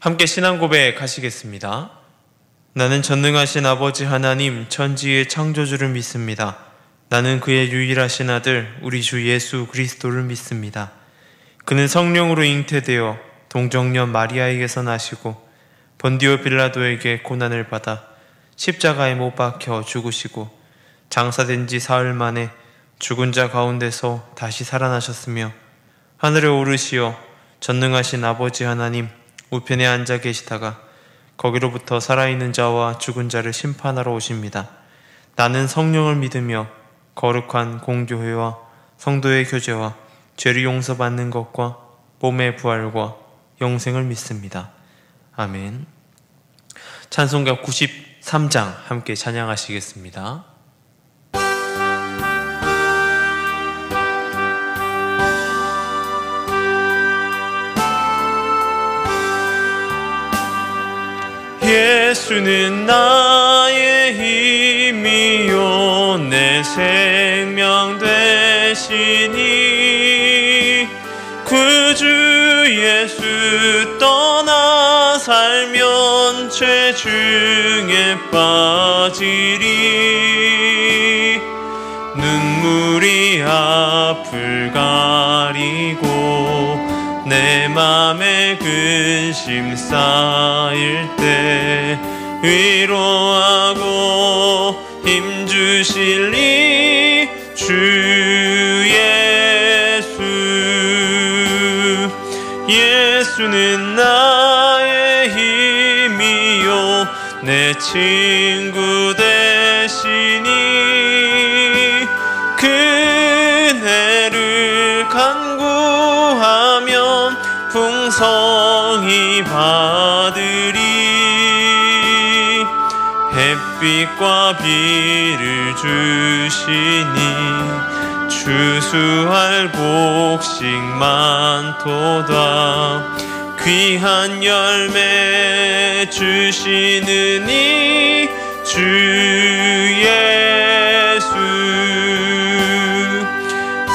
함께 신앙 고백하시겠습니다. 나는 전능하신 아버지 하나님 천지의 창조주를 믿습니다. 나는 그의 유일하신 아들 우리 주 예수 그리스도를 믿습니다. 그는 성령으로 잉태되어 동정녀 마리아에게서 나시고 본디오 빌라도에게 고난을 받아 십자가에 못 박혀 죽으시고 장사된 지 사흘 만에 죽은 자 가운데서 다시 살아나셨으며 하늘에 오르시어 전능하신 아버지 하나님 우편에 앉아 계시다가 거기로부터 살아있는 자와 죽은 자를 심판하러 오십니다. 나는 성령을 믿으며 거룩한 공교회와 성도의 교제와 죄를 용서받는 것과 몸의 부활과 영생을 믿습니다. 아멘. 찬송가 93장 함께 찬양하시겠습니다. 예수는 나의 힘이요 내 생명 되시니 구주 예수 떠나 살면 죄 중에 빠지리 눈물이 앞을 가리고 내 맘에 근심 쌓일 때 위로하고 힘주실리 주 예수. 예수는 나의 힘이요 내 친구 되시니 그네를 간구하면 풍성히 받으리. 햇빛과 비를 주시니 추수할 곡식 많도다. 귀한 열매 주시느니 주 예수.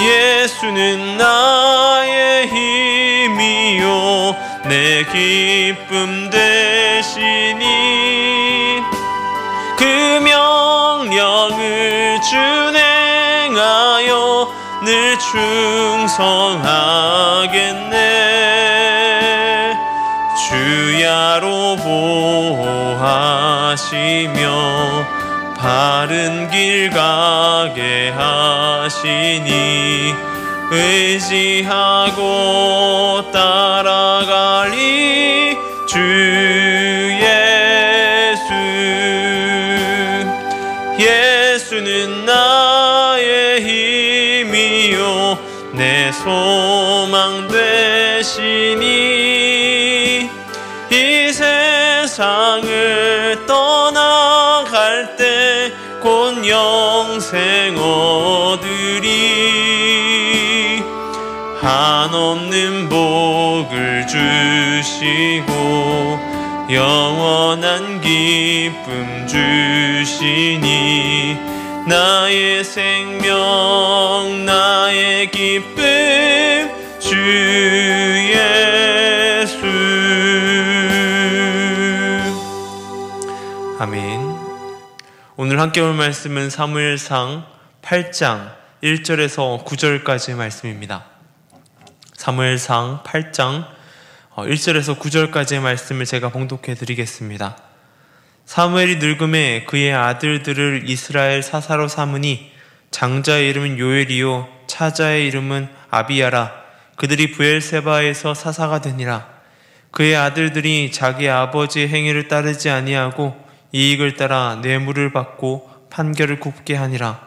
예수는 나의 힘이요 내 기쁨 되시니 그 명령을 준행하여 늘 충성하겠네. 주야로 보호하시며 바른 길 가게 하시니 의지하고 따라가리 주 예수. 예수는 나의 힘이요 내 소망 되시니 이 세상을 떠나갈 때 곧 영생 얻으리. 한없는 복을 주시고 영원한 기쁨 주시니 나의 생명 나의 기쁨 주 예수. 아멘. 오늘 함께 볼 말씀은 사무엘상 8장 1절에서 9절까지의 말씀입니다. 사무엘상 8장 1절에서 9절까지의 말씀을 제가 봉독해 드리겠습니다. 사무엘이 늙음에 그의 아들들을 이스라엘 사사로 삼으니 장자의 이름은 요엘이요 차자의 이름은 아비야라. 그들이 브엘세바에서 사사가 되니라. 그의 아들들이 자기 아버지의 행위를 따르지 아니하고 이익을 따라 뇌물을 받고 판결을 굽게 하니라.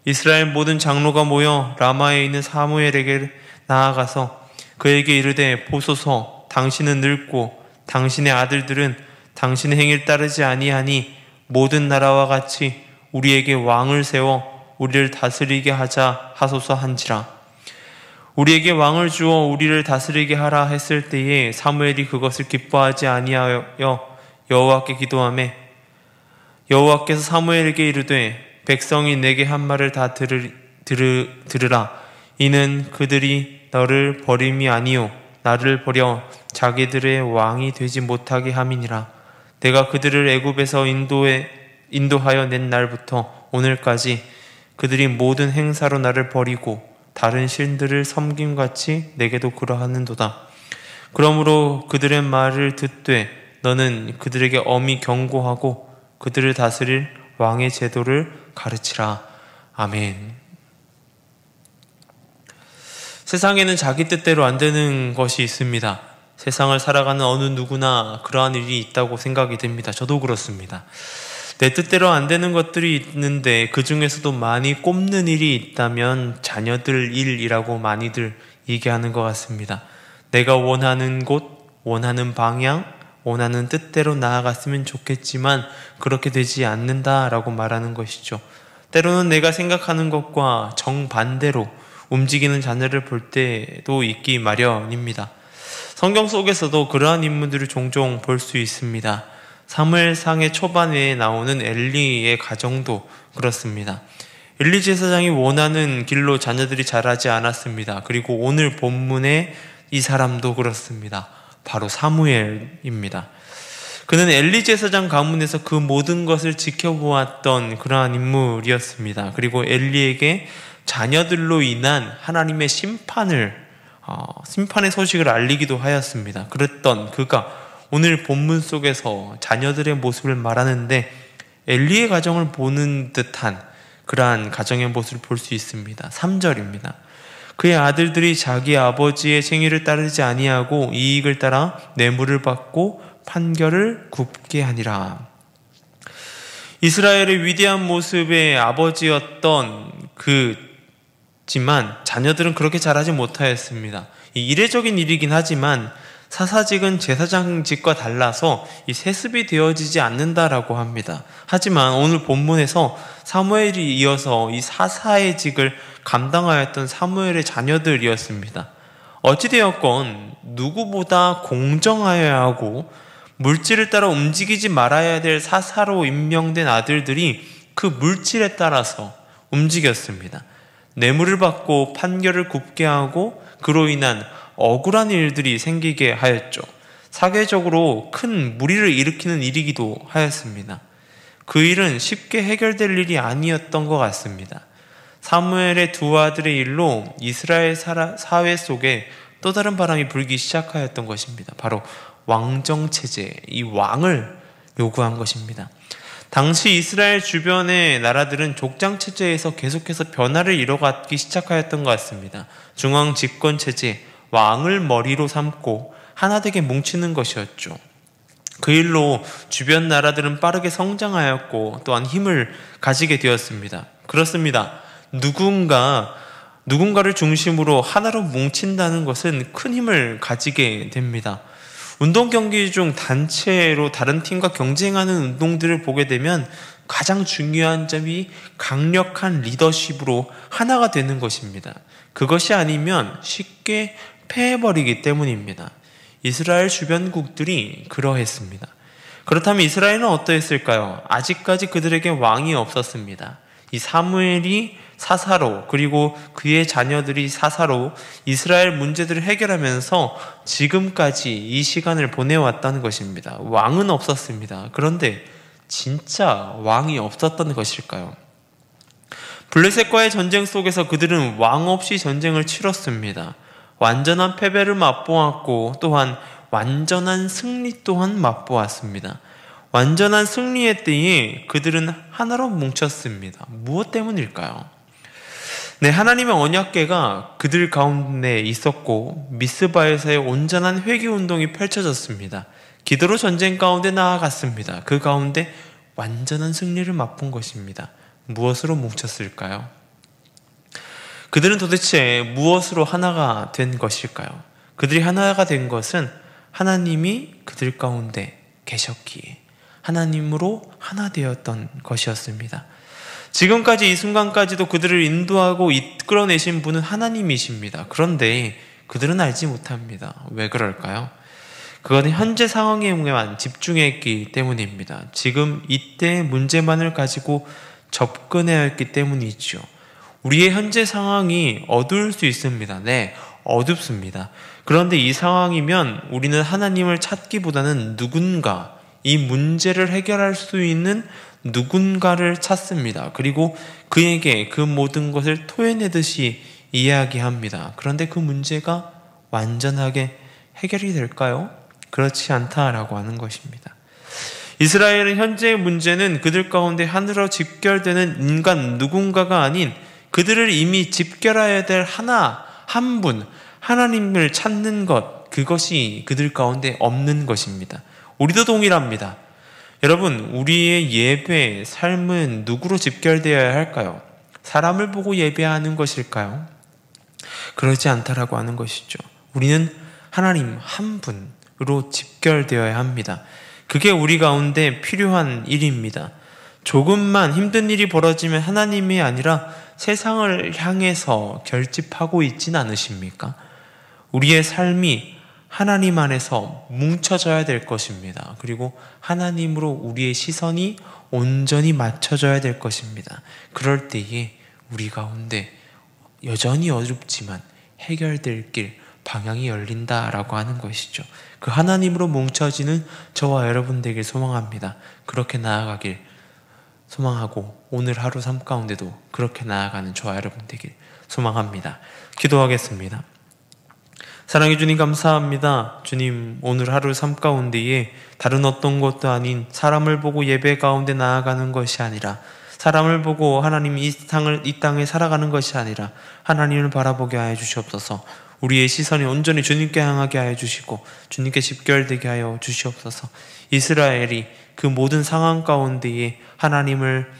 이스라엘 모든 장로가 모여 라마에 있는 사무엘에게 나아가서 그에게 이르되 보소서 당신은 늙고 당신의 아들들은 당신의 행위를 따르지 아니하니 모든 나라와 같이 우리에게 왕을 세워 우리를 다스리게 하자 하소서 한지라. 우리에게 왕을 주어 우리를 다스리게 하라 했을 때에 사무엘이 그것을 기뻐하지 아니하여 여호와께 기도하매 여호와께서 사무엘에게 이르되 백성이 내게 한 말을 다 들으라. 이는 그들이 너를 버림이 아니요 나를 버려 자기들의 왕이 되지 못하게 함이니라. 내가 그들을 애굽에서 인도하여 낸 날부터 오늘까지 그들이 모든 행사로 나를 버리고 다른 신들을 섬김같이 내게도 그러하는도다. 그러므로 그들의 말을 듣되 너는 그들에게 엄히 경고하고 그들을 다스릴 왕의 제도를 가르치라. 아멘. 세상에는 자기 뜻대로 안 되는 것이 있습니다. 세상을 살아가는 어느 누구나 그러한 일이 있다고 생각이 됩니다. 저도 그렇습니다. 내 뜻대로 안 되는 것들이 있는데 그 중에서도 많이 꼽는 일이 있다면 자녀들 일이라고 많이들 얘기하는 것 같습니다. 내가 원하는 곳, 원하는 방향, 원하는 뜻대로 나아갔으면 좋겠지만 그렇게 되지 않는다라고 말하는 것이죠. 때로는 내가 생각하는 것과 정반대로 움직이는 자녀를 볼 때도 있기 마련입니다. 성경 속에서도 그러한 인물들을 종종 볼 수 있습니다. 사무엘상의 초반에 나오는 엘리의 가정도 그렇습니다. 엘리 제사장이 원하는 길로 자녀들이 자라지 않았습니다. 그리고 오늘 본문의 이 사람도 그렇습니다. 바로 사무엘입니다. 그는 엘리 제사장 가문에서 그 모든 것을 지켜보았던 그러한 인물이었습니다. 그리고 엘리에게 자녀들로 인한 하나님의 심판의 소식을 알리기도 하였습니다. 그랬던 그가 오늘 본문 속에서 자녀들의 모습을 말하는데 엘리의 가정을 보는 듯한 그러한 가정의 모습을 볼 수 있습니다. 3절입니다. 그의 아들들이 자기 아버지의 생의를 따르지 아니하고 이익을 따라 뇌물을 받고 판결을 굽게 하니라. 이스라엘의 위대한 모습의 아버지였던 그지만 자녀들은 그렇게 잘하지 못하였습니다. 이례적인 일이긴 하지만 사사직은 제사장직과 달라서 이 세습이 되어지지 않는다라고 합니다. 하지만 오늘 본문에서 사무엘이 이어서 이 사사의 직을 감당하였던 사무엘의 자녀들이었습니다. 어찌되었건 누구보다 공정하여야 하고 물질을 따라 움직이지 말아야 될 사사로 임명된 아들들이 그 물질에 따라서 움직였습니다. 뇌물을 받고 판결을 굽게 하고 그로 인한 억울한 일들이 생기게 하였죠. 사회적으로 큰 무리를 일으키는 일이기도 하였습니다. 그 일은 쉽게 해결될 일이 아니었던 것 같습니다. 사무엘의 두 아들의 일로 이스라엘 사회 속에 또 다른 바람이 불기 시작하였던 것입니다. 바로 왕정체제, 이 왕을 요구한 것입니다. 당시 이스라엘 주변의 나라들은 족장체제에서 계속해서 변화를 이뤄가기 시작하였던 것 같습니다. 중앙 집권체제, 왕을 머리로 삼고 하나되게 뭉치는 것이었죠. 그 일로 주변 나라들은 빠르게 성장하였고 또한 힘을 가지게 되었습니다. 그렇습니다. 누군가를 중심으로 하나로 뭉친다는 것은 큰 힘을 가지게 됩니다. 운동 경기 중 단체로 다른 팀과 경쟁하는 운동들을 보게 되면 가장 중요한 점이 강력한 리더십으로 하나가 되는 것입니다. 그것이 아니면 쉽게 패해버리기 때문입니다. 이스라엘 주변국들이 그러했습니다. 그렇다면 이스라엘은 어떠했을까요? 아직까지 그들에게 왕이 없었습니다. 이 사무엘이 사사로 그리고 그의 자녀들이 사사로 이스라엘 문제들을 해결하면서 지금까지 이 시간을 보내왔다는 것입니다. 왕은 없었습니다. 그런데 진짜 왕이 없었던 것일까요? 블레셋과의 전쟁 속에서 그들은 왕 없이 전쟁을 치렀습니다. 완전한 패배를 맛보았고 또한 완전한 승리 또한 맛보았습니다. 완전한 승리의 때에 그들은 하나로 뭉쳤습니다. 무엇 때문일까요? 네, 하나님의 언약궤가 그들 가운데 있었고 미스바에서의 온전한 회개운동이 펼쳐졌습니다. 기도로 전쟁 가운데 나아갔습니다. 그 가운데 완전한 승리를 맛본 것입니다. 무엇으로 뭉쳤을까요? 그들은 도대체 무엇으로 하나가 된 것일까요? 그들이 하나가 된 것은 하나님이 그들 가운데 계셨기에 하나님으로 하나 되었던 것이었습니다. 지금까지 이 순간까지도 그들을 인도하고 이끌어내신 분은 하나님이십니다. 그런데 그들은 알지 못합니다. 왜 그럴까요? 그것은 현재 상황에만 집중했기 때문입니다. 지금 이때의 문제만을 가지고 접근해야 했기 때문이죠. 우리의 현재 상황이 어두울 수 있습니다. 네, 어둡습니다. 그런데 이 상황이면 우리는 하나님을 찾기보다는 누군가, 이 문제를 해결할 수 있는 누군가를 찾습니다. 그리고 그에게 그 모든 것을 토해내듯이 이야기합니다. 그런데 그 문제가 완전하게 해결이 될까요? 그렇지 않다라고 하는 것입니다. 이스라엘은 현재의 문제는 그들 가운데 하늘로 집결되는 인간 누군가가 아닌 그들을 이미 집결해야 될 한 분, 하나님을 찾는 것, 그것이 그들 가운데 없는 것입니다. 우리도 동일합니다. 여러분, 우리의 예배, 삶은 누구로 집결되어야 할까요? 사람을 보고 예배하는 것일까요? 그러지 않다라고 하는 것이죠. 우리는 하나님 한 분으로 집결되어야 합니다. 그게 우리 가운데 필요한 일입니다. 조금만 힘든 일이 벌어지면 하나님이 아니라 세상을 향해서 결집하고 있진 않으십니까? 우리의 삶이 하나님 안에서 뭉쳐져야 될 것입니다. 그리고 하나님으로 우리의 시선이 온전히 맞춰져야 될 것입니다. 그럴 때에 우리 가운데 여전히 어렵지만 해결될 길, 방향이 열린다라고 하는 것이죠. 그 하나님으로 뭉쳐지는 저와 여러분 되길 소망합니다. 그렇게 나아가길 소망하고 오늘 하루 삶 가운데도 그렇게 나아가는 저와 여러분 되길 소망합니다. 기도하겠습니다. 사랑해 주님 감사합니다. 주님, 오늘 하루 삶 가운데에 다른 어떤 것도 아닌 사람을 보고 예배 가운데 나아가는 것이 아니라, 사람을 보고 하나님 이 땅에 살아가는 것이 아니라 하나님을 바라보게 하여 주시옵소서. 우리의 시선이 온전히 주님께 향하게 하여 주시고 주님께 집결되게 하여 주시옵소서. 이스라엘이 그 모든 상황 가운데에 하나님을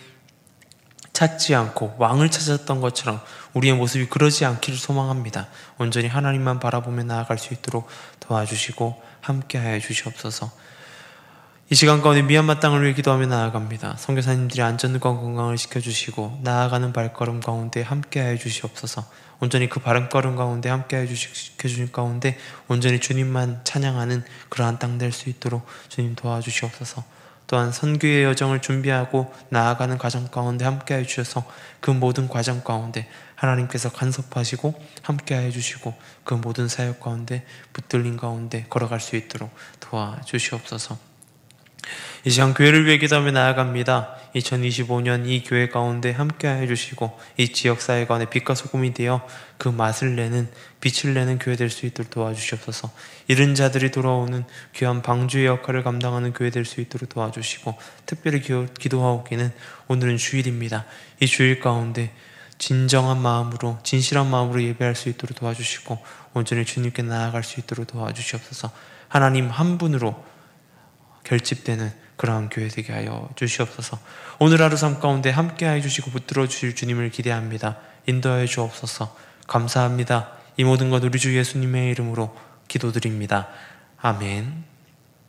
찾지 않고 왕을 찾았던 것처럼 우리의 모습이 그러지 않기를 소망합니다. 온전히 하나님만 바라보며 나아갈 수 있도록 도와주시고 함께하여 주시옵소서. 이 시간 가운데 미얀마 땅을 위해 기도하며 나아갑니다. 선교사님들이 안전과 건강을 지켜주시고 나아가는 발걸음 가운데 함께하여 주시옵소서. 온전히 그 발걸음 가운데 함께하여 주신 가운데 온전히 주님만 찬양하는 그러한 땅 될 수 있도록 주님 도와주시옵소서. 또한 선교의 여정을 준비하고 나아가는 과정 가운데 함께하여 주셔서 그 모든 과정 가운데 하나님께서 간섭하시고 함께하여 주시고 그 모든 사역 가운데 붙들림 가운데 걸어갈 수 있도록 도와주시옵소서. 이 시간 교회를 위해 기도하며 나아갑니다. 2025년 이 교회 가운데 함께하여 주시고 이 지역사회 가운데 빛과 소금이 되어 그 맛을 내는, 빛을 내는 교회 될 수 있도록 도와주시옵소서. 잃은 자들이 돌아오는 귀한 방주의 역할을 감당하는 교회 될 수 있도록 도와주시고, 특별히 기도하오기는 오늘은 주일입니다. 이 주일 가운데 진정한 마음으로, 진실한 마음으로 예배할 수 있도록 도와주시고 온전히 주님께 나아갈 수 있도록 도와주시옵소서. 하나님 한 분으로 결집되는 그러한 교회 되게 하여 주시옵소서. 오늘 하루 삶 가운데 함께하여 주시고 붙들어 주실 주님을 기대합니다. 인도하여 주옵소서. 감사합니다. 이 모든 것 우리 주 예수님의 이름으로 기도드립니다. 아멘.